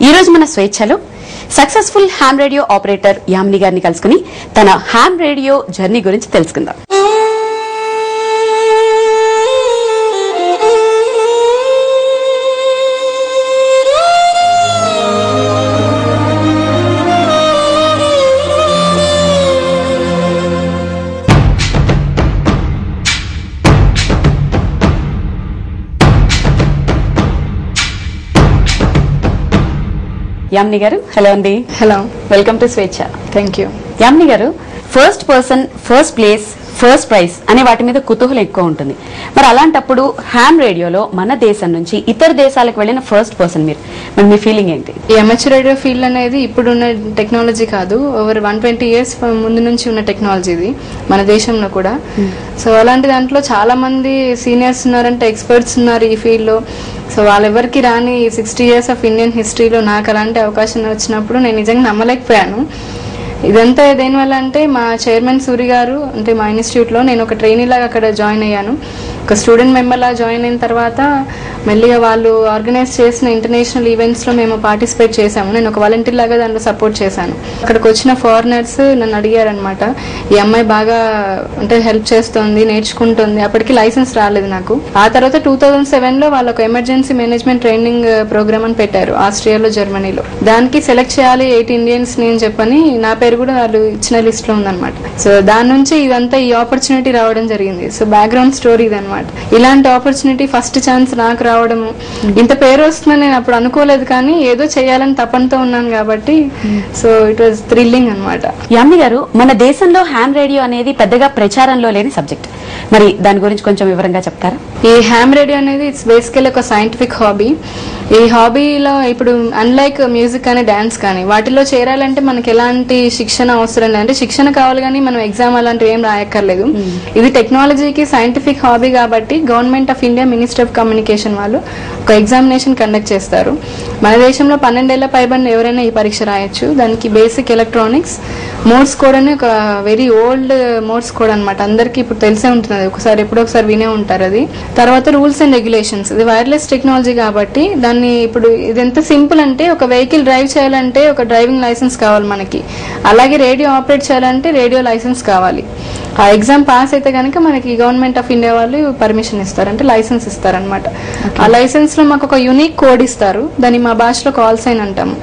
ఈ రోజు మన స్వేచ్ఛలో successful ham radio operator Yamini గారిని కలుసుకుని తన హ్యామ్ రేడియో జర్నీ గురించి తెలుసుకుందాం. యామిని గారు, హలో అండి. Hello, welcome to Swechha. Thank you. Yamini గారు, first person, first place, first prize అనే వాటి మీద కుతూహలం ఎక్కువ ఉంటుంది. మరి అలాంటప్పుడు హ్యామ్ రేడియోలో మన దేశం నుంచి ఇతర దేశాలకు వెళ్ళిన ఫస్ట్ పర్సన్ మీరు, మరి మీ ఫీలింగ్ ఏంటి? ఈ అమెచ్యూర్ రేడియో ఫీల్డ్ అనేది ఇప్పుడున్న టెక్నాలజీ కాదు, ఓవర్ 120 years ముందు నుంచి ఉన్న టెక్నాలజీ ఇది మన దేశంలో కూడా. సో అలాంటి దాంట్లో చాలా మంది సీనియర్స్ ఉన్నారంటే ఎక్స్పర్ట్స్ ఉన్నారు ఈ ఫీల్డ్ లో. సో వాళ్ళెవరికి రాని 60 years ఆఫ్ ఇండియన్ హిస్టరీలో నాకు అలాంటి అవకాశం వచ్చినప్పుడు నేను నిజంగా నమ్మలేకపోయాను. ఇదంతా దేనివల్ల అంటే మా చైర్మన్ సూరి గారు, అంటే మా ఇన్స్టిట్యూట్లో నేను ఒక ట్రైనీ లాగా అక్కడ జాయిన్ అయ్యాను. ఒక స్టూడెంట్ మెంబర్ లాగా జాయిన్ అయిన తర్వాత మెల్లిగా వాళ్ళు ఆర్గనైజ్ చేసిన ఇంటర్నేషనల్ ఈవెంట్స్లో మేము పార్టిసిపేట్ చేశాము. నేను ఒక వాలంటీర్ లాగా దాంట్లో సపోర్ట్ చేశాను. అక్కడికి వచ్చిన ఫారినర్స్ నన్ను అడిగారనమాట, ఈ అమ్మాయి బాగా అంటే హెల్ప్ చేస్తుంది, నేర్చుకుంటుంది. అప్పటికి లైసెన్స్ రాలేదు నాకు. ఆ తర్వాత 2007లో వాళ్ళు ఒక ఎమర్జెన్సీ మేనేజ్మెంట్ ట్రైనింగ్ ప్రోగ్రామ్ అని పెట్టారు ఆస్ట్రియాలో, జర్మనీలో. దానికి సెలెక్ట్ చేయాలి 8 Indians అని చెప్పని నా పేరు కూడా వాళ్ళు ఇచ్చిన లిస్ట్ లో ఉందన్నమాట. సో దాని నుంచి ఇదంతా ఈ ఆపర్చునిటీ రావడం జరిగింది. సో బ్యాక్గ్రౌండ్ స్టోరీ ఇదన్నమాట. ఇలాంటి ఆపర్చునిటీ ఫస్ట్ ఛాన్స్ నాకు రావడము, ఇంత పేరు వస్తుందని నేను అప్పుడు అనుకోలేదు, కానీ ఏదో చేయాలని తపనతో ఉన్నాను కాబట్టి సో ఇట్ వాజ్ థ్రిల్లింగ్ అనమాట. యామిని గారు, మన దేశంలో హ్యామ్ రేడియో అనేది పెద్దగా ప్రచారంలో లేని సబ్జెక్ట్, మరి దాని గురించి కొంచెం వివరంగా చెప్తారా? ఈ హ్యామ్ రేడియో అనేది ఇట్స్ బేసికల్లీ ఒక సైంటిఫిక్ హాబీ. ఈ హాబీలో ఇప్పుడు అన్లైక్ మ్యూజిక్ కానీ డాన్స్ కానీ వాటిలో చేరాలంటే మనకి ఎలాంటి శిక్షణ అవసరం లేదు. అంటే శిక్షణ కావాలి కానీ మనం ఎగ్జామ్ అలాంటివి ఏం రాయక్కర్లేదు. ఇది టెక్నాలజీకి సైంటిఫిక్ హాబీ కాబట్టి government of India, ministry of communication వాళ్ళు ఒక ఎగ్జామినేషన్ కండక్ట్ చేస్తారు. మన దేశంలో 12 ఏళ్ల పైబడిన ఎవరైనా ఈ పరీక్ష రాయొచ్చు. దానికి బేసిక్ ఎలక్ట్రానిక్స్, మోడ్స్ కోడ్ అని ఒక వెరీ ఓల్డ్ మోడ్స్ కోడ్ అనమాట. అందరికి ఇప్పుడు తెలిసే ఉంటుంది, ఒకసారి ఎప్పుడో ఒకసారి వినే ఉంటారు అది. తర్వాత రూల్స్ అండ్ రెగ్యులేషన్స్, ఇది వైర్లెస్ టెక్నాలజీ కాబట్టి దాన్ని ఇప్పుడు ఇది ఎంత సింపుల్ అంటే ఒక వెహికల్ డ్రైవ్ చేయాలంటే ఒక డ్రైవింగ్ లైసెన్స్ కావాలి మనకి, అలాగే రేడియో ఆపరేట్ చేయాలంటే రేడియో లైసెన్స్ కావాలి. ఆ ఎగ్జామ్ పాస్ అయితే కనుక మనకి గవర్నమెంట్ ఆఫ్ ఇండియా వాళ్ళు పర్మిషన్ ఇస్తారు, అంటే లైసెన్స్ ఇస్తారనమాట. ఆ లైసెన్స్ లో మాకు ఒక యూనిక్ కోడ్ ఇస్తారు, దాన్ని మా భాషలో కాల్ సైన్ అంటాము.